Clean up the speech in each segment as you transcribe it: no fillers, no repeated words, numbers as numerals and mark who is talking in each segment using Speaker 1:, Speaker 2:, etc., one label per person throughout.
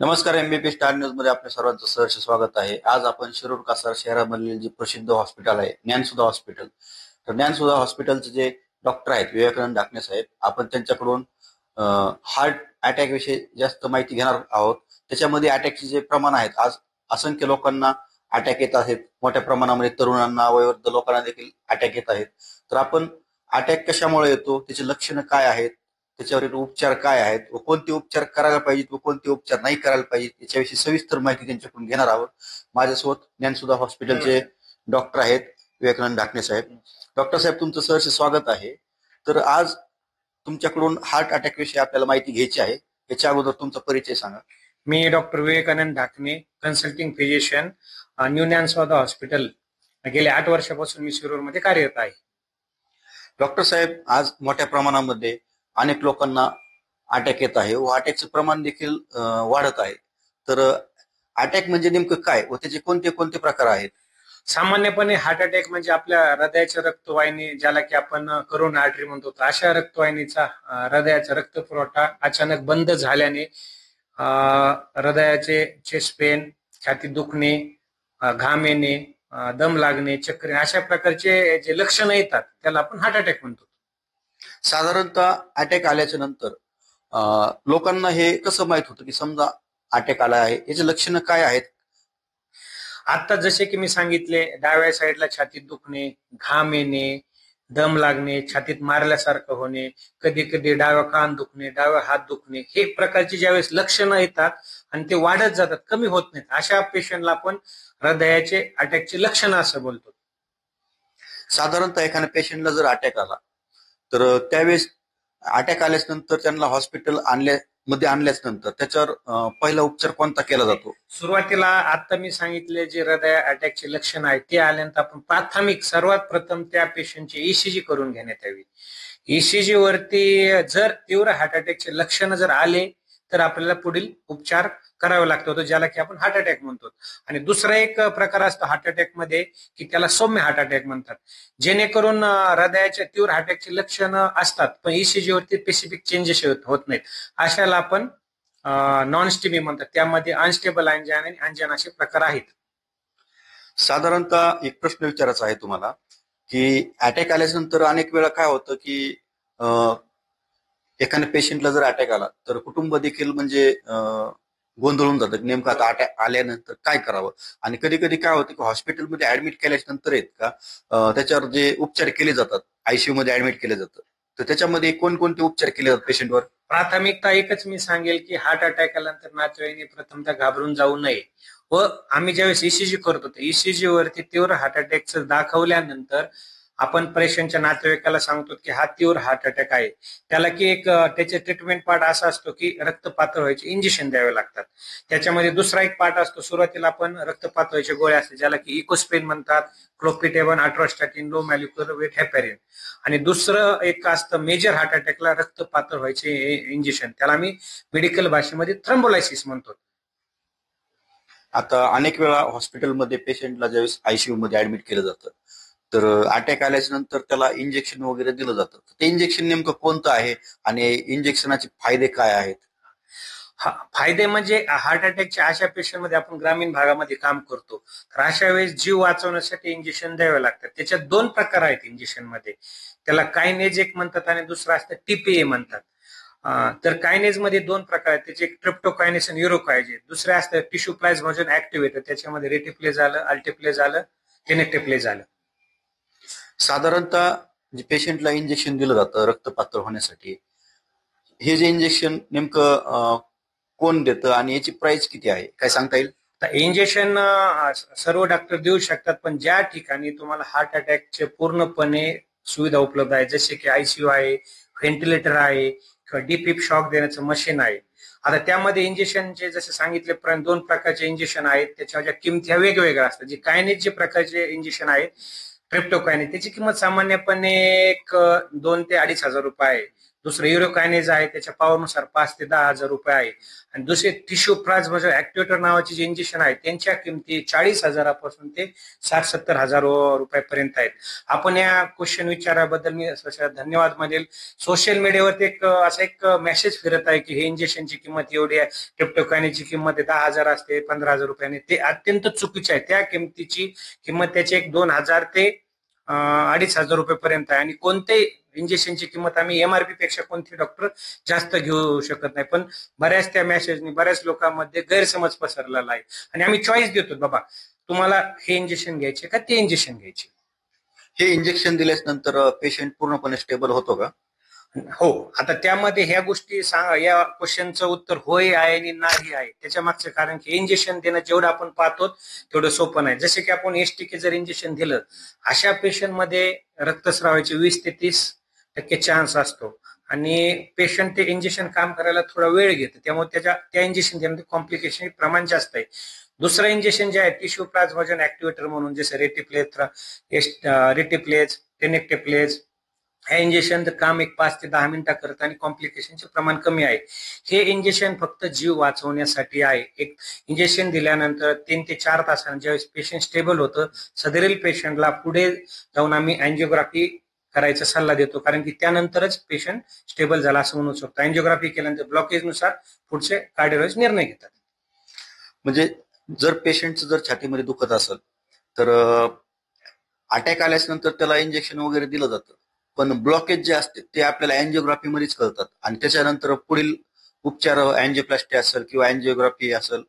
Speaker 1: नमस्कार. MBP star news मध्ये आपल्या सर्वांचं सहर्ष स्वागत आहे. आज आपण शिरूर कासार शहरामधील जे प्रसिद्ध हॉस्पिटल आहे ज्ञानसुधा हॉस्पिटल, तर ज्ञानसुधा हॉस्पिटलचे जे डॉक्टर आहेत विवेकानंद ढाकणे साहेब, आपण त्यांच्याकडून हार्ट अटॅक विषयी जास्त माहिती घेणार आहोत. त्याच्यामध्ये अटॅकचे जे प्रमाण आहेत, आज असंख्य लोकांना अटॅक येत आहेत. मोठ्या प्रमाणामध्ये तरुणांना, वयोवृद्ध लोकांना देखील अटॅक येत आहेत. तर आपण अटॅक कशामुळे येतो, त्याची लक्षणं काय आहेत, त्याच्यावरील उपचार काय आहेत व कोणते उपचार करायला पाहिजेत व कोणते उपचार नाही करायला पाहिजेत याच्याविषयी सविस्तर माहिती त्यांच्याकडून घेणार आहोत. माझ्यासोबत ज्ञानसुधा हॉस्पिटलचे डॉक्टर आहेत विवेकानंद ढाकणे साहेब. डॉक्टर साहेब, तुमचं सहर्ष स्वागत आहे. तर आज तुमच्याकडून हार्ट अटॅक विषयी आपल्याला माहिती घ्यायची आहे. याच्या अगोदर तुमचा परिचय सांगा.
Speaker 2: मी doctor Vivekanand Dhakne, consulting physician, new Gyansudha hospital. गेल्या 8 वर्षापासून मी शिरूरमध्ये कार्यरत आहे.
Speaker 1: डॉक्टर साहेब, आज मोठ्या प्रमाणामध्ये अनेक लोकांना अटॅक येत आहे व अटॅकचं प्रमाण देखील वाढत आहे. तर अटॅक म्हणजे नेमकं काय व त्याचे कोणते कोणते प्रकार आहेत?
Speaker 2: सामान्यपणे हार्ट अटॅक म्हणजे आपल्या हृदयाच्या रक्तवाहिनी, ज्याला की आपण करोना आर्टरी म्हणतो, अशा रक्तवाहिनीचा हृदयाचा रक्तपुरवठा अचानक बंद झाल्याने हृदयाचे चेस्ट पेन, छातीत दुखणे, घाम येणे, दम लागणे, चक्कर अशा प्रकारचे जे लक्षणं येतात त्याला आपण हार्ट अटॅक म्हणतो.
Speaker 1: साधारणतः अटॅक आल्याच्या नंतर लोकांना हे कसं माहित होतं की समजा अटॅक आला आहे, याचे लक्षणं काय आहेत?
Speaker 2: आता जसे की मी सांगितले, डाव्या साईडला छातीत दुखणे, घाम येणे, दम लागणे, छातीत मारल्यासारखं होणे, कधी कधी डाव्या कान दुखणे, डाव्या हात दुखणे, हे प्रकारची ज्यावेळेस लक्षणं येतात आणि ते वाढत जातात, कमी होत नाहीत, अशा पेशंटला आपण हृदयाचे अटॅकचे लक्षणं असं बोलतो.
Speaker 1: साधारणतः एखाद्या पेशंटला जर अटॅक आला तर त्यावेळेस अटॅक आल्याच नंतर त्यांना हॉस्पिटल आणल्याच नंतर त्याच्यावर पहिला उपचार कोणता केला जातो?
Speaker 2: सुरुवातीला आता मी सांगितले जे हृदय अटॅकचे लक्षण आहेत ते आल्यानंतर आपण प्राथमिक सर्वात प्रथम त्या पेशंटची ईसीजी करून घेण्यात यावी. ईसीजी वरती जर तीव्र हार्ट अटॅकचे लक्षण जर आले तर आपल्याला पुढील उपचार करावा लागतो, ज्याला की आपण हार्ट अटॅक म्हणतो. आणि दुसरा एक प्रकार असतो हार्ट अटॅक मध्ये की त्याला सौम्य हार्ट अटॅक म्हणतात, जेणेकरून हृदयाच्या तीव्र हार्ट अटॅकची लक्षणं असतात पण ईसीजी वरती स्पेसिफिक चेंजेस होत नाहीत, अशाला आपण नॉन स्टेबल म्हणतात. त्यामध्ये अनस्टेबल अँजिना आणि अँजिना असे प्रकार आहेत.
Speaker 1: साधारणतः एक प्रश्न विचारायचा आहे तुम्हाला की अटॅक आल्याच्या नंतर अनेक वेळा काय होतं की एखाद्या पेशंटला जर अटॅक आला तर कुटुंब देखील म्हणजे गोंधळून जातं नेमकं आता अटॅक आल्यानंतर काय करावं. आणि कधी कधी काय होतं की हॉस्पिटलमध्ये ऍडमिट केल्याच्या नंतर आहेत का त्याच्यावर जे उपचार केले जातात, आयसीयू मध्ये ऍडमिट केले जातं, तर त्याच्यामध्ये कोणकोणते उपचार केले जातात पेशंटवर?
Speaker 2: प्राथमिकता एकच मी सांगेल की हार्ट अटॅक आल्यानंतर नातेवाईकांनी प्रथमतः घाबरून जाऊ नये व आम्ही ज्यावेळेस ईसीजी करतो ईसीजी वरती तीव्र हार्ट अटॅकचं दाखवल्यानंतर आपण पेशंटच्या नातेवाईकाला सांगतो की हा तीव्र हार्ट अटॅक आहे. त्याला की एक त्याचे ट्रीटमेंट पार्ट असा असतो की रक्त पातळ व्हायचे इंजेक्शन द्यावे लागतात. त्याच्यामध्ये दुसरा एक पार्ट असतो, सुरुवातीला आपण रक्त पातळ व्हायचे गोळ्या असतात ज्याला की इकोस्प्रिन म्हणतात, क्लोपिटेबन, अट्रोस्टॅटिन, लो मॅलिक्युलर वेट हेपॅरिन. आणि दुसरं एक असतं मेजर हार्ट अटॅकला रक्त पातळ व्हायचे इंजेक्शन, त्याला आम्ही मेडिकल भाषेमध्ये थ्रम्बोलायसिस म्हणतो.
Speaker 1: आता अनेक वेळा हॉस्पिटलमध्ये पेशंटला ज्यावेळेस आयसीयू मध्ये ऍडमिट केलं जातं तर अटॅक आल्याच्या नंतर त्याला इंजेक्शन वगैरे दिलं जातं. ते इंजेक्शन नेमकं कोणतं आहे आणि इंजेक्शनाचे फायदे काय आहेत?
Speaker 2: फायदे म्हणजे हार्ट अटॅकच्या अशा पेशंट मध्ये आपण ग्रामीण भागामध्ये काम करतो तर अशा वेळेस जीव वाचवण्यासाठी इंजेक्शन द्यावे लागतात. त्याच्यात 2 प्रकार आहेत इंजेक्शन मध्ये, त्याला कायनेज एक म्हणतात आणि दुसरा असतं टीपीए म्हणतात. तर कायनेज मध्ये 2 प्रकार आहेत, त्याचे एक ट्रिप्टोकायनेस आणि युरोकायनेज. दुसरे असतं टिश्यू प्लाझ्मोजन ऍक्टिव्हेटर, त्याच्यामध्ये रेटिप्लेज आलं, अल्टिप्लेज आलं, टेनेटेप्लेज आलं.
Speaker 1: साधारणतः जे पेशंटला इंजेक्शन दिलं जातं रक्त पातळ होण्यासाठी, हे जे इंजेक्शन नेमकं कोण देतं आणि याची प्राइस किती आहे, काय सांगता येईल?
Speaker 2: तर इंजेक्शन सर्व डॉक्टर देऊ शकतात, पण ज्या ठिकाणी तुम्हाला हार्ट अटॅकचे पूर्णपणे सुविधा उपलब्ध आहे, जसे की आयसीयू आहे, व्हेंटिलेटर आहे किंवा डीप शॉक देण्याचं मशीन आहे, आता त्यामध्ये इंजेक्शनचे जसे सांगितले 2 प्रकारचे इंजेक्शन आहेत, त्याच्या किमती वेगवेगळ्या असतात. जे कायनेज जे प्रकारचे इंजेक्शन आहेत ट्रिप्टोकायनेज, त्याची किंमत सामान्यपणे एक 2 ते 2,500 रुपये आहे. दुसरं युरोकायनेज आहे, त्याच्या पॉवरनुसार 5 ते 10 हजार रुपये आहे. आणि दुसरे टिश्यू प्लाझ्मा ऍक्टिव्हेटर नावाचे जे इंजेक्शन आहे त्यांच्या किमती 40,000पासून ते 60-70 हजार रुपयापर्यंत आहेत. आपण या क्वेश्चन विचाराबद्दल मी धन्यवाद मानेल. सोशल मीडियावरती असा एक मेसेज फिरत आहे की हे इंजेक्शनची किंमत एवढी आहे, टेप्टोकायनेची किंमत 10,000 असते, 15,000 रुपयाने. ते अत्यंत चुकीचे आहे. त्या किमतीची किंमत त्याची एक 2,000 ते 2,500 रुपयेपर्यंत आहे. आणि कोणत्याही इंजेक्शनची किंमत आम्ही एमआरपी पेक्षा कोणते डॉक्टर जास्त घेऊ शकत नाही. पण बऱ्याच त्या मेसेजनी बऱ्याच लोकांमध्ये गैरसमज पसरलेला आहे. आणि आम्ही चॉईस देतो, बाबा तुम्हाला हे इंजेक्शन घ्यायचे का ते इंजेक्शन घ्यायचे.
Speaker 1: हे इंजेक्शन दिल्यानंतर पेशंट पूर्णपणे स्टेबल होतो का?
Speaker 2: हो. आता त्यामध्ये ह्या गोष्टी या क्वेश्चनचं उत्तर होय आहे आणि नाही आहे. त्याच्या मागचं कारण की इंजेक्शन देणं जेवढं आपण पाहतो तेवढं सोपं नाही. जसे की आपण एसटीके जर इंजेक्शन दिलं, अशा पेशंटमध्ये रक्तस्रावाचे 20 ते 30% चान्स असतो. आणि पेशंट ते इंजेक्शन काम करायला थोडा वेळ घेतं, त्यामुळे त्या इंजेक्शन देण्यामध्ये कॉम्प्लिकेशन प्रमाण जास्त आहे. दुसरं इंजेक्शन जे आहे टिश्यू प्लाझ्मा ऍक्टिव्हेटर म्हणून, जसे रेटिप्लेज, टेनेक्टेप्लेज, हे इंजेक्शन काम एक 5 ते 10 मिनिटं करतं आणि कॉम्प्लिकेशनचे प्रमाण कमी आहे. हे इंजेक्शन फक्त जीव वाचवण्यासाठी आहे. एक इंजेक्शन दिल्यानंतर 3 ते 4 तासांनी ज्यावेळेस पेशंट स्टेबल होतं, सदरील पेशंटला पुढे जाऊन आम्ही अँजिओग्राफी करायचा सल्ला देतो, कारण की त्यानंतरच पेशंट स्टेबल झाला असं म्हणू शकतो. अँजिओग्राफी केल्यानंतर ब्लॉकेजनुसार पुढचे कार्डिओलॉजिस्ट निर्णय घेतात.
Speaker 1: म्हणजे जर पेशंटचं जर छातीमध्ये दुखत असेल तर अटॅक आल्यानंतर त्याला इंजेक्शन वगैरे दिलं जातं, पण ब्लॉकेज जे असते ते आपल्याला अँजिओग्राफी मध्येच कळतात. आणि त्याच्यानंतर पुढील उपचार अँजिओप्लास्टी असेल किंवा अँजिओग्राफी असेल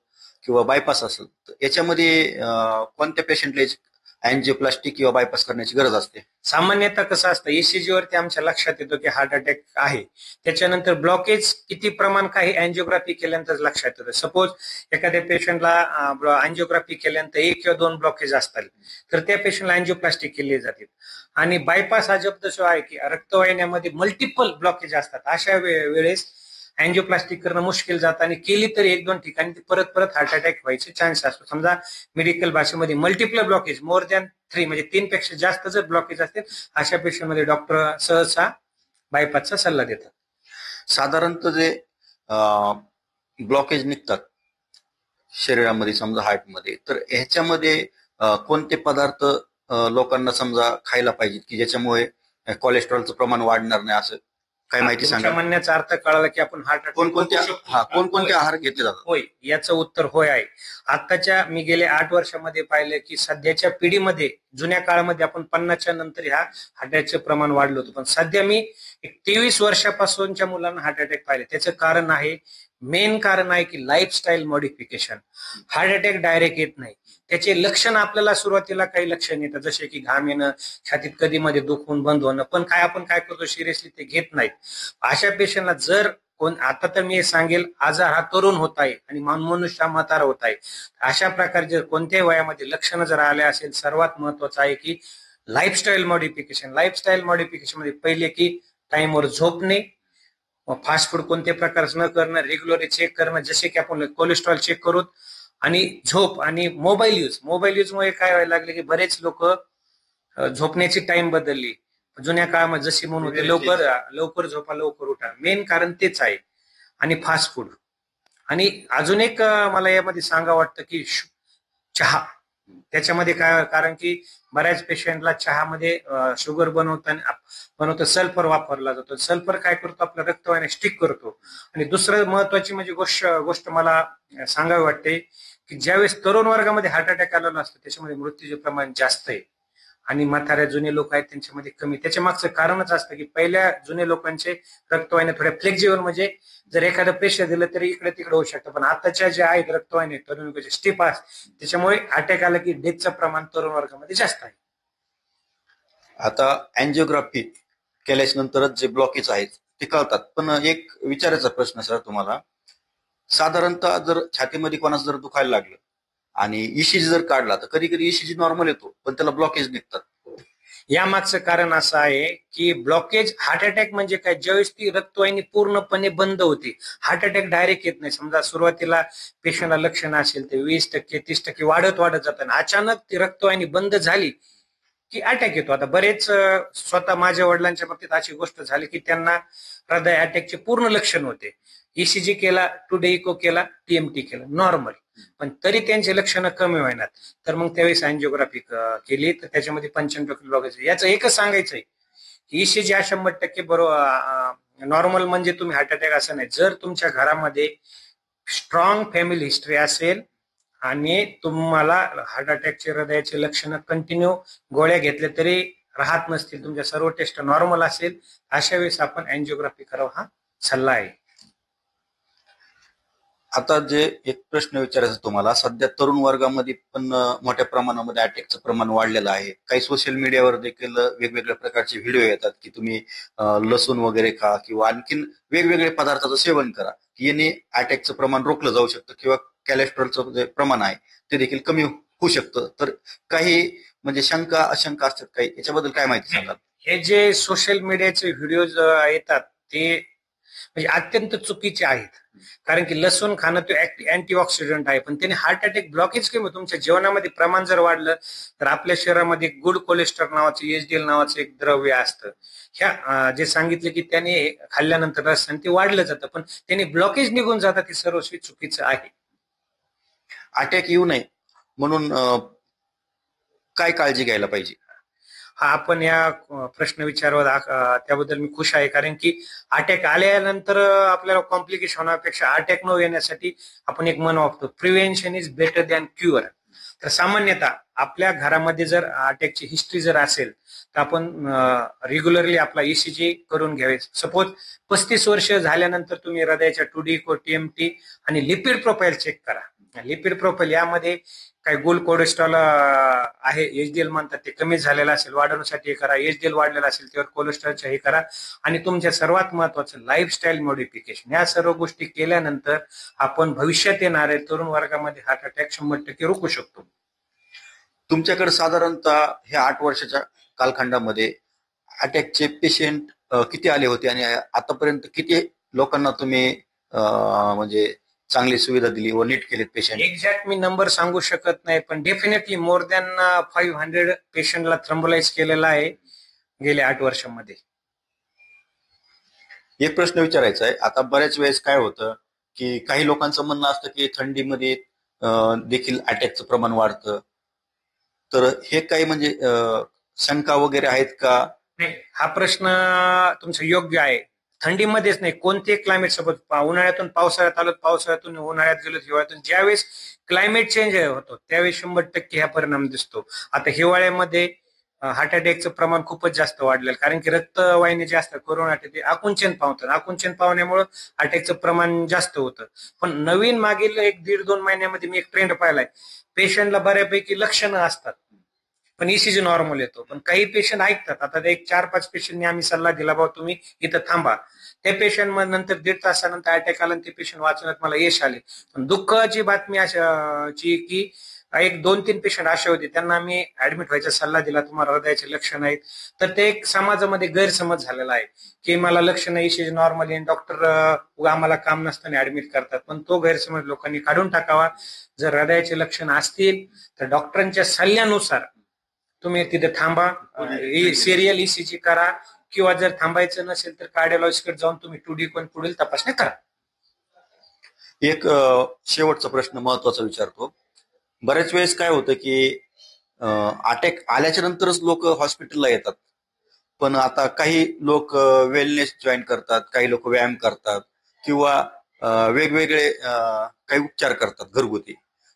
Speaker 1: किंवा बायपास असेल, तर याच्यामध्ये कोणत्या पेशंटला अँजिओप्लास्टी किंवा बायपास करण्याची गरज असते?
Speaker 2: सामान्यतः कसं असतं, ईसीजी वरती आमच्या लक्षात येतो की हार्ट अटॅक आहे. त्याच्यानंतर ब्लॉकेज किती प्रमाण काही अँजिओग्राफी केल्यानंतर लक्षात येतं. सपोज एखाद्या पेशंटला अँजिओग्राफी केल्यानंतर 1 किंवा 2 ब्लॉकेज असतात, तर त्या पेशंटला अँजिओप्लास्टी केली जाते. आणि बायपास हा शब्द जो आहे की रक्तवाहिन्यामध्ये मल्टिपल ब्लॉकेज असतात, अशा वेळेस अँजिओप्लास्टिक करणं मुश्किल जातं. आणि केली तर 1-2 ठिकाणी ती परत परत हार्ट अटॅक व्हायचे चान्स असतो. समजा मेडिकल भाषेमध्ये मल्टिपल ब्लॉकेज, मोर दॅन 3, म्हणजे 3 पेक्षा जास्त जर ब्लॉकेज असतील, अशा पेशंटमध्ये डॉक्टर सहसा बायपासचा सल्ला देतात.
Speaker 1: साधारणतः जे ब्लॉकेज निघतात शरीरामध्ये, समजा हार्टमध्ये, तर ह्याच्यामध्ये कोणते पदार्थ लोकांना समजा खायला पाहिजेत की ज्याच्यामुळे कोलेस्ट्रॉलचं प्रमाण वाढणार नाही, असं काय माहिती सांगा.
Speaker 2: म्हणण्याचा अर्थ कळाला की आपण हार्ट अटॅक
Speaker 1: कोणकोणते आहार घेतले जातात?
Speaker 2: होय, याचं उत्तर होय आहे. आताच्या मी गेले 8 वर्षामध्ये पाहिलं की सध्याच्या पिढीमध्ये, जुन्या काळामध्ये आपण 50च्या नंतर ह्या हार्ट अटॅकचं प्रमाण वाढलं होतं, पण सध्या मी 23 वर्षापासूनच्या मुलांना हार्ट अटॅक पाहिले. त्याचं कारण आहे, मेन कारण आहे की lifestyle modification. Heart attack direct येत नाही. त्याचे लक्षण आपल्याला सुरुवातीला काही लक्षण येतात, जसे की घाम येणं, छातीत कधी मध्ये दुखून बंद होणं, पण आपण काय करतो, सिरियसली ते घेत नाहीत. अशा पेशंटला जर आता तर मी सांगेल, आजार हा तरुण होत आहे आणि मनुष्य म्हातारा होत आहे. अशा प्रकारे जर कोणत्याही वयामध्ये लक्षणं जर आले असेल, सर्वात महत्वाचं आहे की लाईफस्टाईल मॉडिफिकेशन. लाईफस्टाईल मॉडिफिकेशन मध्ये पहिले की टाइमवर झोपणे, फास्ट फूड कोणत्या प्रकारचं न करणं, रेग्युलरली चेक करणं, जसे की आपण कोलेस्ट्रॉल चेक करू, आणि झोप, आणि मोबाईल युजमुळे काय व्हायला लागले की बरेच लोक झोपण्याची टाइम बदलली. जुन्या काळामध्ये जशी म्हणून होते, लवकर झोपा लवकर उठा, मेन कारण तेच आहे. आणि फास्ट फूड. आणि अजून एक मला यामध्ये सांगा वाटतं की चहा. त्याच्यामध्ये काय, कारण की बऱ्याच पेशंटला चहामध्ये शुगर बनवतं सल्फर वापरला जातो. सल्फर काय करतो, आपलं रक्तवाहिन्या स्टिक करतो. आणि दुसरं महत्वाची म्हणजे गोष्ट मला सांगावी वाटते की ज्यावेळेस तरुण वर्गामध्ये हार्ट अटॅक आलेला असतो, त्याच्यामध्ये मृत्यूचे प्रमाण जास्त आहे. आणि म्हाताऱ्या जुने लोक आहेत त्यांच्यामध्ये कमी. त्याच्या मागचं कारणच असतं की पहिल्या जुने लोकांचे रक्तवाहिन्या थोड्या फ्लेक्झिबल, म्हणजे जर एखादं प्रेशर दिलं तरी इकडे तिकडे होऊ शकतं. पण आताच्या ज्या आहेत रक्तवाहिन्या तरुण लोकांचे स्टिफ असतात, त्याच्यामुळे अटॅक आला की डेथचं प्रमाण तरुण वर्गामध्ये जास्त आहे.
Speaker 1: आता अँजिओग्राफी केल्याच्या नंतरच जे ब्लॉकेज आहेत ते कळतात, पण एक विचारायचा प्रश्न सर तुम्हाला, साधारणतः जर छातीमध्ये कोणाचं जर दुखायला लागलं आणि ईसीजी जर काढला, तर कधी कधी ईसीजी नॉर्मल येतो पण त्याला ब्लॉकेज निघतात.
Speaker 2: यामागचं कारण असं आहे की ब्लॉकेज, हार्ट अटॅक म्हणजे काय, ज्यावेळेस ती रक्तवाहिनी पूर्णपणे बंद होते. हार्ट अटॅक डायरेक्ट येत नाही. समजा सुरुवातीला पेशंटला लक्षण असेल ते 20% 30% वाढत जातं, अचानक ती रक्तवाहिनी बंद झाली की अटॅक येतो. आता बरेच स्वतः माझ्या वडिलांच्या बाबतीत अशी गोष्ट झाली की त्यांना हृदय अटॅकचे पूर्ण लक्षण होते. ईसीजी केला, टुडे इको केला, टीएमटी केला, नॉर्मल, पण तरी त्यांचे लक्षणं कमी होणार. तर मग त्यावेळेस अँजिओग्राफी केली, तर त्याच्यामध्ये 95% ब्लॉकेज. याचं एकच सांगायचंय, ईसीजी हा 100% बरोबर नॉर्मल म्हणजे तुम्ही हार्ट अटॅक असं नाही. जर तुमच्या घरामध्ये स्ट्रॉंग फॅमिली हिस्ट्री असेल आणि तुम्हाला हार्ट अटॅकचे हृदयाचे लक्षणं कंटिन्यू गोळ्या घेतल्या तरी राहत नसतील, तुमच्या सर्व टेस्ट नॉर्मल असेल, अशा वेळेस आपण अँजिओग्राफी करावं हा सल्ला आहे.
Speaker 1: आता जे एक प्रश्न विचारायचा तुम्हाला, सध्या तरुण वर्गामध्ये पण मोठ्या प्रमाणामध्ये अटॅकचं प्रमाण वाढलेलं आहे. काही सोशल मीडियावर देखील वेगवेगळ्या प्रकारचे व्हिडिओ येतात की तुम्ही लसूण वगैरे खा किंवा आणखीन वेगवेगळे पदार्थाचं सेवन करा, की याने अटॅकचं प्रमाण रोखलं जाऊ शकतं किंवा कॅलेस्ट्रॉलचं जे प्रमाण आहे ते देखील कमी होऊ शकतं. तर काही म्हणजे शंका अशंका असतात काही, याच्याबद्दल काय माहिती सांगाल?
Speaker 2: हे जे सोशल मीडियाचे व्हिडिओज येतात ते म्हणजे अत्यंत चुकीचे आहेत. कारण की लसूण खाणं तो अँटीऑक्सिडंट आहे, पण त्याने हार्ट अटॅक ब्लॉकेज किंवा तुमच्या जेवणामध्ये प्रमाण जर वाढलं तर आपल्या शरीरामध्ये गुड कोलेस्ट्रॉल नावाचं, एचडीएल नावाचं एक द्रव्य असतं. ह्या जे सांगितलं की त्याने खाल्ल्यानंतर रस ते वाढलं जातं, पण त्याने ब्लॉकेज निघून जातात, हे सर्वस्वी चुकीचं आहे.
Speaker 1: अटॅक येऊ नये म्हणून काय काळजी घ्यायला पाहिजे?
Speaker 2: हा आपण या प्रश्न विचारवा त्याबद्दल मी खुश आहे. कारण की अटॅक आल्यानंतर आपल्याला कॉम्प्लिकेशन होण्यापेक्षा अटॅक न येण्यासाठी आपण एक म्हण वापरतो, prevention is better than cure. तर सामान्यतः आपल्या घरामध्ये जर अटॅकची हिस्ट्री जर असेल तर आपण रेग्युलरली आपला ईसीजी करून घ्यावे. सपोज 35 वर्ष झाल्यानंतर तुम्ही हृदयाच्या टूडी को टीएमटी आणि लिपिड प्रोफाईल चेक करा. लिपिड प्रोफाईल यामध्ये काही गुड कोलेस्ट्रॉल आहे, एचडीएल म्हणतात, ते कमी झालेलं असेल वाढवण्यासाठी हे करा. एचडीएल वाढलेला असेल त्यावर कोलेस्ट्रॉलचं हे करा. आणि तुमच्या सर्वात महत्वाचं लाईफस्टाईल मॉडिफिकेशन, या सर्व गोष्टी केल्यानंतर आपण भविष्यात येणारे तरुण वर्गामध्ये हार्ट अटॅक 100% रोखू शकतो.
Speaker 1: तुमच्याकडे साधारणतः ह्या 8 वर्षाच्या कालखंडामध्ये अटॅकचे पेशंट किती आले होते आणि आतापर्यंत किती लोकांना तुम्ही म्हणजे चांगली सुविधा दिली व नीट केलेत पेशंट?
Speaker 2: एक्झॅक्ट मी नंबर सांगू शकत नाही, पण डेफिनेटली मोर दॅन 500 पेशंटला थ्रम्बोलाइज केलेला आहे गेल्या 8 वर्षांमध्ये.
Speaker 1: एक प्रश्न विचारायचा आहे. आता बऱ्याच वेळेस काय होतं की काही लोकांचं म्हणणं असतं की थंडीमध्ये देखील अटॅकचं प्रमाण वाढतं. तर हे काही म्हणजे शंका वगैरे आहेत का?
Speaker 2: नाही, हा प्रश्न तुमचा योग्य आहे. थंडीमध्येच नाही, कोणते क्लायमेट सोबत, उन्हाळ्यातून पावसाळ्यात आलो, पावसाळ्यातून उन्हाळ्यात गेलो, हिवाळ्यातून, ज्यावेळेस क्लायमेट चेंज होतो त्यावेळेस 100% हा परिणाम दिसतो. आता हिवाळ्यामध्ये हार्ट अटॅकचं प्रमाण खूपच जास्त वाढलेलं, कारण की रक्तवाहिनी जे असतात कोरोना ते आकुंचन पावतात. आकुंचन पावण्यामुळे अटॅकचं प्रमाण जास्त होतं. पण नवीन मागील 1-1.5-2 महिन्यामध्ये मी एक ट्रेंड पाहिलाय, पेशंटला बऱ्यापैकी लक्षणं असतात पण ईसीजी नॉर्मल येतो. पण काही पेशंट ऐकतात. आता एक 4-5 पेशंटने आम्ही सल्ला दिला, बाबा तुम्ही इथं थांबा. त्या पेशंट मग नंतर 1.5 तासानंतर अटॅक आला आणि ते पेशंट वाचवण्यात मला यश आले. पण दुःखाची बातमी अशाची की एक 2-3 पेशंट असे होते, त्यांना आम्ही ऍडमिट व्हायचा सल्ला दिला, तुम्हाला हृदयाचे लक्षण आहेत. तर ते एक समाजामध्ये गैरसमज झालेला आहे की मला लक्षण ईसीजी नॉर्मल आहे, डॉक्टर आम्हाला काम नसताना ऍडमिट करतात. पण तो गैरसमज लोकांनी काढून टाकावा. जर हृदयाचे लक्षण असतील तर डॉक्टरांच्या सल्ल्यानुसार तुम्ही तिथे थांबा, सिरियल ईसीजी करा, किंवा जर थांबायचं नसेल तर कार्डिओलॉजिस्टकडे जाऊन तुम्ही टूडी पण पुढील तपासणी करा.
Speaker 1: एक शेवटचा प्रश्न महत्वाचा विचारतो. बऱ्याच वेळेस काय होतं की अटॅक आल्याच्या नंतरच लोक हॉस्पिटलला येतात, पण आता काही लोक वेलनेस जॉईन करतात, काही लोक व्यायाम करतात किंवा वेगवेगळे काही उपचार करतात घरगुती.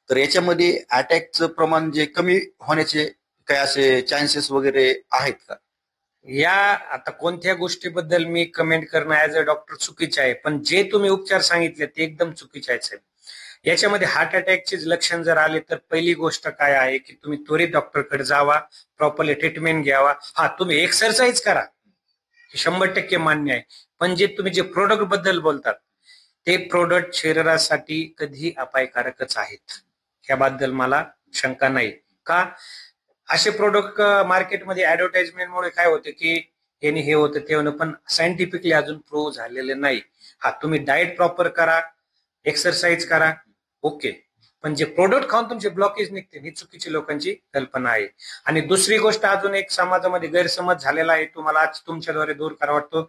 Speaker 1: तर याच्यामध्ये अटॅकचं प्रमाण जे कमी होण्याचे काही असे चान्सेस वगैरे आहेत का?
Speaker 2: या आता कोणत्या गोष्टीबद्दल मी कमेंट करणं ऍज अ डॉक्टर चुकीचे आहे, पण जे तुम्ही उपचार सांगितले ते एकदम चुकीचे आहेत साहेब. याच्यामध्ये हार्ट अटॅकचे लक्षण जर आले तर पहिली गोष्ट काय आहे की तुम्ही त्वरित डॉक्टरकडे जावा, प्रॉपरली ट्रीटमेंट घ्यावा. हा, तुम्ही एक्सरसाइज करा, 100% मान्य आहे. पण जे तुम्ही जे प्रोडक्ट बद्दल बोलतात ते प्रोडक्ट शरीरासाठी कधी अपायकारकच आहेत, याबद्दल मला शंका नाही. का? असे प्रोडक्ट मार्केटमध्ये ऍडव्हर्टाइजमेंटमुळे काय होतं की याने हे होतं ते होतं, पण सायंटिफिकली अजून प्रूव्ह झालेले नाही. हा, तुम्ही डाएट प्रॉपर करा, एक्सरसाइज करा, ओके, पण जे प्रोडक्ट खाऊन तुमचे ब्लॉकेज निघते ही चुकीची लोकांची कल्पना आहे. आणि दुसरी गोष्ट अजून एक समाजामध्ये गैरसमज झालेला आहे, तुम्हाला आज तुमच्याद्वारे दूर करा वाटतो,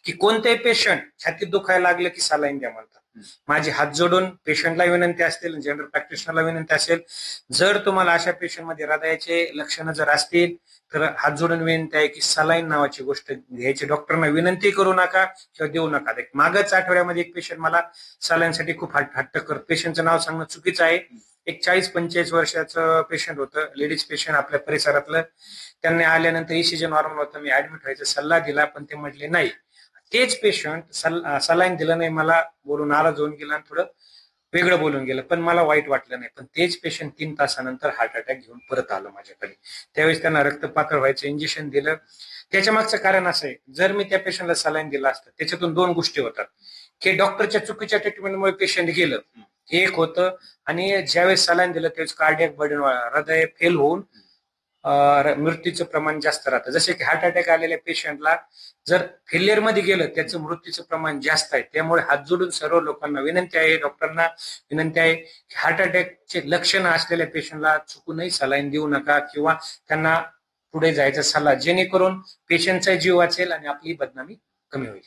Speaker 2: की कोणतेही पेशंट छातीत दुखायला लागलं की सलाईन द्या म्हणतात. माझी हात जोडून पेशंटला विनंती असेल, जनरल प्रॅक्टिशनरला विनंती असेल, जर तुम्हाला अशा पेशंटमध्ये हृदयाचे लक्षणं जर असतील तर हात जोडून विनंती आहे की सलाईन नावाची गोष्ट घ्यायची डॉक्टरना विनंती करू नका किंवा देऊ नका. मागच आठवड्यामध्ये एक पेशंट मला सलाईनसाठी खूप हट्ट करत, पेशंटचं नाव सांगणं चुकीचं आहे. एक 40-45 वर्षाचं पेशंट होतं, लेडीज पेशंट आपल्या परिसरातलं. त्यांनी आल्यानंतर ईसीजी नॉर्मल होतं, मी ऍडमिट व्हायचा सल्ला दिला पण ते म्हटले नाही. तेच पेशंट सलाईन दिलं नाही, मला बोलून नाराज होऊन गेला आणि थोडं वेगळं बोलून गेलं, पण मला वाईट वाटलं नाही. पण तेच पेशंट 3 तासानंतर हार्ट अटॅक घेऊन परत आलं माझ्याकडे. त्यावेळेस त्यांना रक्तपातळ व्हायचं इंजेक्शन दिलं. त्याच्या मागचं कारण असं आहे, जर मी त्या पेशंटला सलाईन दिला असतं त्याच्यातून 2 गोष्टी होतात, की डॉक्टरच्या चुकीच्या ट्रीटमेंटमुळे पेशंट गेलं, एक होतं. आणि ज्यावेळेस सलाईन दिलं त्यावेळेस कार्डियक बर्डन, हृदय फेल होऊन मृत्यूचं प्रमाण जास्त राहतं. जसे की हार्ट अटॅक आलेल्या पेशंटला जर फेल्युअर मध्ये गेलं त्याचं मृत्यूचं प्रमाण जास्त आहे. त्यामुळे हात जोडून सर्व लोकांना विनंती आहे, डॉक्टरांना विनंती आहे की हार्ट अटॅकचे लक्षणं असलेल्या पेशंटला चुकूनही सलाईन देऊ नका किंवा त्यांना पुढे जायचा सल्ला, जेणेकरून पेशंटचा जीव वाचेल आणि आपली बदनामी कमी होईल.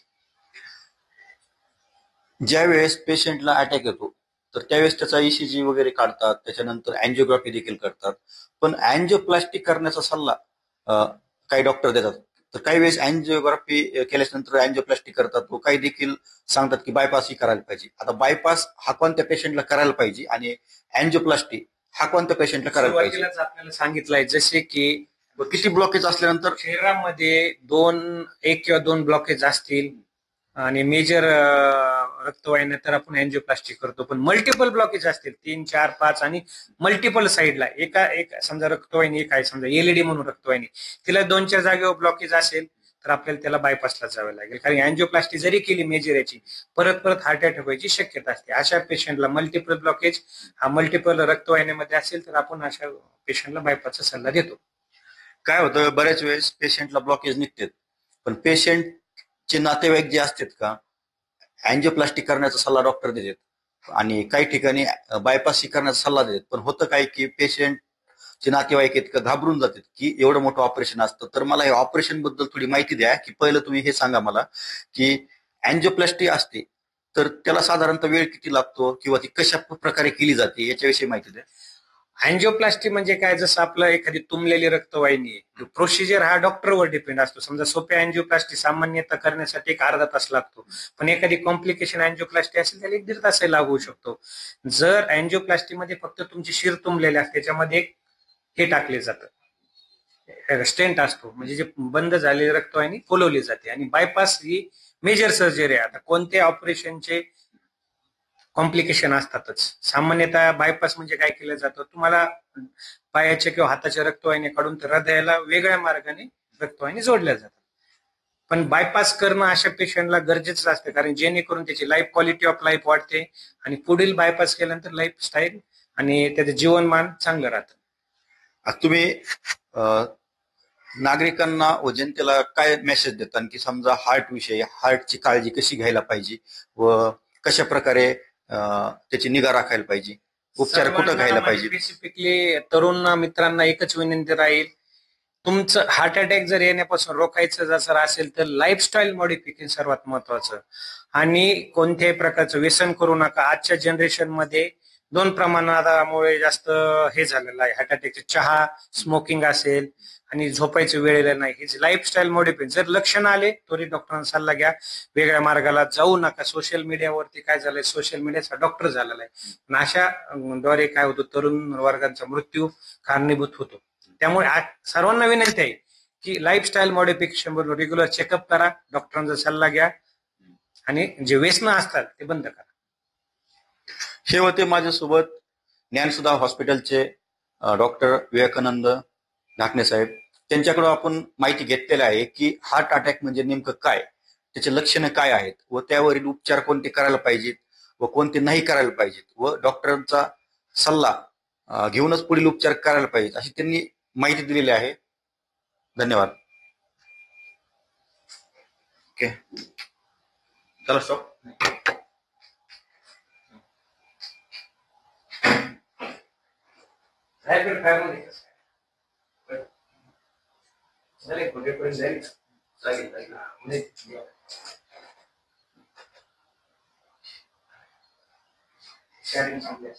Speaker 1: ज्या वेळेस पेशंटला अटॅक येतो तर त्यावेळेस त्याचा ईसीजी वगैरे काढतात, त्याच्यानंतर अँजिओग्राफी देखील करतात. पण अँजिओप्लास्टी करण्याचा सल्ला काही डॉक्टर देतात. तर काही वेळेस अँजिओग्राफी केल्यानंतर अँजिओप्लास्टी करतात व काही देखील सांगतात की बायपास ही करायला पाहिजे. आता बायपास हा कोणत्या पेशंटला करायला पाहिजे आणि अँजिओप्लास्टी हा कोणत्या पेशंटला करायला पाहिजे?
Speaker 2: सुरुवातीलाच आपल्याला सांगितलंय जसे की
Speaker 1: व किती ब्लॉकेज असल्यानंतर
Speaker 2: शरीरामध्ये 1 किंवा 2 ब्लॉकेज असतील आणि मेजर रक्तवाहिन्या तर आपण अँजिओप्लास्टी करतो, पण मल्टिपल ब्लॉकेज असतील 3, 4, 5 आणि मल्टिपल साईडला एक समजा रक्तवाहिनी एक आहे, समजा एलईडी म्हणून रक्तवाहिनी, तिला 2-4 जागेवर ब्लॉकेज असेल तर आपल्याला त्याला बायपासला जावं लागेल. कारण अँजिओप्लास्टी जरी केली मेजर याची, परत परत हार्ट अटॅक व्हायची शक्यता असते. अशा पेशंटला मल्टिपल ब्लॉकेज हा मल्टिपल रक्तवाहिन्यामध्ये असेल तर आपण अशा पेशंटला बायपासचा सल्ला देतो.
Speaker 1: काय होतं, बऱ्याच वेळेस पेशंटला ब्लॉकेज निघतात पण पेशंटचे नातेवाईक जे असतात का अँजिओप्लास्टी करण्याचा सल्ला डॉक्टर देतात आणि काही ठिकाणी बायपास करण्याचा सल्ला देतात. पण होतं काय की पेशंटचे नातेवाईक इतकं घाबरून जातात की एवढं मोठं ऑपरेशन असतं. तर मला हे ऑपरेशन बद्दल थोडी माहिती द्या, की पहिलं तुम्ही हे सांगा मला की अँजिओप्लास्टी असते तर त्याला साधारणतः वेळ किती लागतो किंवा ती कशा प्रकारे केली जाते याच्याविषयी माहिती द्या.
Speaker 2: अँजिओप्लास्टी म्हणजे काय, जसं आपलं एखादी तुंबलेली रक्तवाहिनी आहे, प्रोसिजर हा डॉक्टरवर डिपेंड असतो. समजा सोप्या अँजिओप्लास्टी सामान्यतः करण्यासाठी 1 अर्धा तास लागतो, पण एखादी कॉम्प्लिकेशन अँजिओप्लास्टी असेल त्याला 1-1.5 तासही लागू शकतो. जर अँजिओप्लास्टी मध्ये फक्त तुमची शिर तुंबलेली असते, त्याच्यामध्ये हे टाकले जातं, स्टेंट असतो, म्हणजे जे बंद झालेली रक्तवाहिनी खोलवली जाते. आणि बायपास ही मेजर सर्जरी आहे. आता कोणत्या ऑपरेशनचे कॉम्प्लिकेशन असतातच. सामान्यतः बायपास म्हणजे काय केलं जातं, तुम्हाला पायाच्या किंवा हाताच्या रक्तवाहिनी काढून तर हृदयाला वेगळ्या मार्गाने रक्तवाहिनी जोडल्या जातात. पण बायपास करणं अशा पेशंटला गरजेचं असतं, कारण जेणेकरून त्याची लाईफ क्वालिटी ऑफ लाईफ वाढते आणि पुढील बायपास केल्यानंतर लाईफस्टाईल आणि त्याचं जीवनमान चांगलं राहतं.
Speaker 1: तुम्ही नागरिकांना व जनतेला काय मेसेज देतात की समजा हार्ट विषयी, हार्टची काळजी कशी घ्यायला पाहिजे व कशा प्रकारे त्याची निगा राखायला पाहिजे, उपचार कुठं घ्यायला पाहिजे?
Speaker 2: स्पेसिफिकली तरुण मित्रांना एकच विनंती राहील, तुमचं हार्ट अटॅक जर येण्यापासून रोखायचं जर असेल तर लाईफस्टाईल मॉडिफिकेशन सर्वात महत्वाचं. आणि कोणत्याही प्रकारचं व्यसन करू नका. आजच्या जनरेशन मध्ये 2 प्रमाणामुळे जास्त हे झालेलं आहे हार्ट अटॅकचे, चहा, स्मोकिंग असेल आणि झोपायचं वेळेला नाही. हे लाईफस्टाईल मॉडिफिकेशन, जर लक्षण आले त्वरित डॉक्टरांचा सल्ला घ्या, वेगळ्या मार्गाला जाऊ नका. सोशल मीडियावरती काय झालंय, सोशल मीडियाचा डॉक्टर झालेला आहे, अशा द्वारे काय होतं, तरुण वर्गाचा मृत्यू कारणीभूत होतो. त्यामुळे सर्वांना विनंती आहे की लाईफस्टाईल मॉडिफिकेशन बरोबर रेग्युलर चेकअप करा, डॉक्टरांचा सल्ला घ्या आणि जे व्यसन असतात ते बंद करा.
Speaker 1: हे होते माझ्यासोबत ज्ञानसुधा हॉस्पिटलचे डॉक्टर विवेकानंद ढाकणे साहेब. त्यांच्याकडून आपण माहिती घेतलेली आहे की हार्ट अटॅक म्हणजे नेमकं काय, त्याचे लक्षणं काय आहेत व त्यावरील उपचार कोणते करायला पाहिजेत व कोणते नाही करायला पाहिजेत व डॉक्टरांचा सल्ला घेऊनच पुढील उपचार करायला पाहिजेत अशी त्यांनी माहिती दिलेली आहे. धन्यवाद. ओके, चला स्टॉप.
Speaker 2: रॅपिड फायर मध्ये कसं आहे? झाले कुठेपर्यंत जाईल म्हणजे sharing संपली.